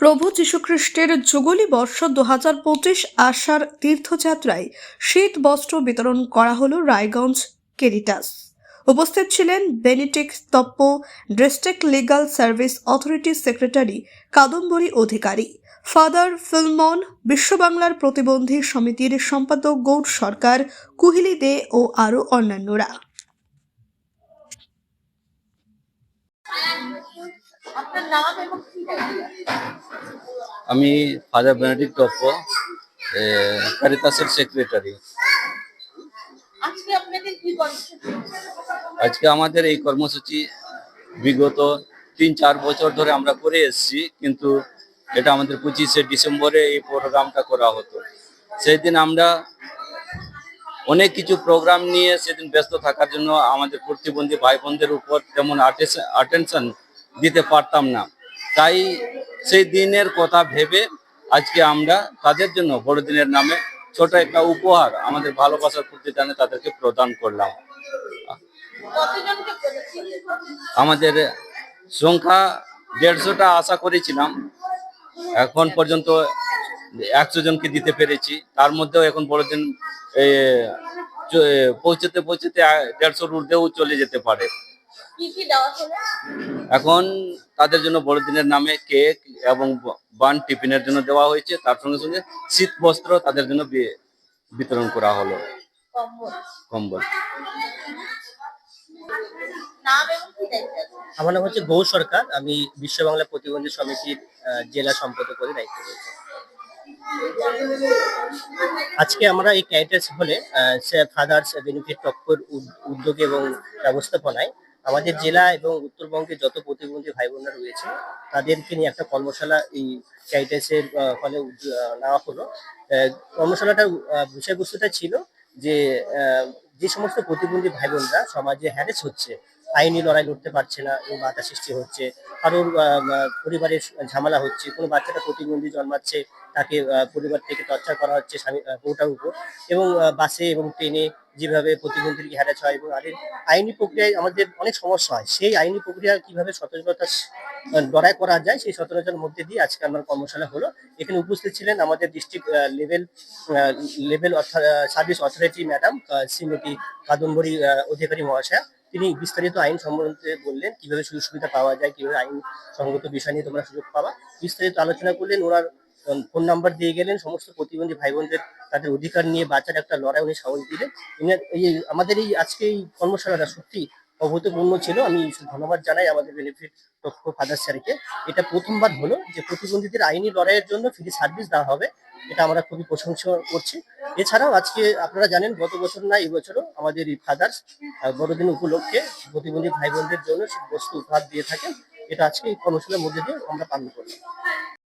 প্রভু যীশুখ্রিস্টের যুগলী বর্ষ 2025 আষাঢ় তীর্থযাত্রায় শীত বস্ত্র বিতরণ করা হলো রায়গঞ্জ কেরিটাস। উপস্থিত ছিলেন বেনেডিক্ট তপ্প, ডিস্ট্রিক্ট লিগ্যাল সার্ভিস অথরিটির সেক্রেটারি কাদম্বরী অধিকারী, ফাদার ফিলমন, বিশ্ববাংলার প্রতিবন্ধী সমিতির সম্পাদক গৌর সরকার, কুহিলি দে ও আরও অন্যান্যরা। আমি ফাদার বেনেডিক্ট তপ্প, ক্যারিটাসের সেক্রেটারি। আজকে আমাদের এই কর্মসূচি বিগত 3-4 বছর ধরে আমরা করে এসেছি, কিন্তু এটা আমাদের 25শে ডিসেম্বরে এই প্রোগ্রামটা করা হতো। সেই দিন আমরা অনেক কিছু প্রোগ্রাম নিয়ে সেদিন ব্যস্ত থাকার জন্য আমাদের প্রতিবন্ধী ভাই বোনদের উপর তেমন অ্যাটেনশন দিতে পারতাম না। তাই সেই দিনের কথা ভেবে আজকে আমরা তাদের জন্য বড়দিনের নামে ছোট একটা উপহার আমাদের ভালোবাসার প্রতিদানে তাদেরকে প্রদান করলাম। আমাদের সংখ্যা 150টা আশা করেছিলাম, এখন পর্যন্ত 100 জনকে দিতে পেরেছি। তার মধ্যেও এখন বড়দিন পৌঁছতে 150-র ঊর্ধ্বেও চলে যেতে পারে। এখন তাদের জন্য বড়দিনের নামে কেক এবং বান টিফিনের জন্য দেওয়া হয়েছে, তার সঙ্গে সঙ্গে শীত বস্ত্র তাদের জন্য বিতরণ করা হলো, কম্বল। আমার নাম হচ্ছে গৌর সরকার। আমি বিশ্ব বাংলা প্রতিবন্ধী সমিতির জেলা সম্পাদক পদে দায়িত্ব রয়েছে। আজকে আমরা এই ক্যারিটাস হলে ফাদার্স বেনিফিট টপ্পর উদ্যোগে এবং ব্যবস্থাপনায় আমাদের জেলা এবং উত্তরবঙ্গে যত প্রতিবন্ধী ভাই বোনরা রয়েছে তাদেরকে নিয়ে একটা কর্মশালা এই ক্যারিটাসের ফলে নেওয়া হলো। কর্মশালাটার বিষয়বস্তুটা ছিল যে যে সমস্ত প্রতিবন্ধী ভাই বোনরা সমাজে হ্যারেস হচ্ছে, আইনি লড়াই লড়তে পারছে না এবং বাধা সৃষ্টি হচ্ছে, কারোর পরিবারের ঝামেলা হচ্ছে, কোনো বাচ্চাটা প্রতিবন্ধী জন্মাচ্ছে তাকে পরিবার থেকে টর্চার করা হচ্ছে স্বামী বউটার উপর, এবং বাসে এবং ট্রেনে যেভাবে প্রতিবন্ধীকে হ্যারাস হয় এবং আইনি প্রক্রিয়ায় আমাদের অনেক সমস্যা হয়, সেই আইনি প্রক্রিয়া কিভাবে সচেতনতা লড়াই করা যায় সেই সচেতনতার মধ্যে দিয়ে আজকে আমার কর্মশালা হলো। এখানে উপস্থিত ছিলেন আমাদের district level service authority madam Shrimati Kadambari Adhikari মহাশয়া। তিনি বিস্তারিত আইন সম্বন্ধে বললেন, কিভাবে সুযোগ সুবিধা পাওয়া যায়, কিভাবে আইন সঙ্গত বিষয় নিয়ে তোমরা সুযোগ পাবা, বিস্তারিত আলোচনা করলেন। ওনার ফোন নাম্বার দিয়ে গেলেন, সমস্ত প্রতিবন্ধী ভাই বোনদের তাদের অধিকার নিয়ে বাঁচার একটা লড়াই উনি সাহস দিলেন। এই আমাদের এই আজকে এই কর্মশালাটা সত্যি অভূতপূর্ণ ছিল। আমি ধন্যবাদ জানাই আমাদের বেনিফিট টপ্প ফাদার স্যারকে। এটা প্রথমবার হলো যে প্রতিবন্ধীদের আইনি লড়াইয়ের জন্য ফ্রি সার্ভিস দেওয়া হবে, এটা আমরা খুবই প্রশংসা করছি। এছাড়াও আজকে আপনারা জানেন গত বছর না এই বছরও আমাদের এই ফাদার্স বড়দিন উপলক্ষে প্রতিবন্ধী ভাই বোনদের জন্য বস্তু উপহার দিয়ে থাকেন। এটা আজকে এই কর্মশালার মধ্যে দিয়ে আমরা পালন করলাম।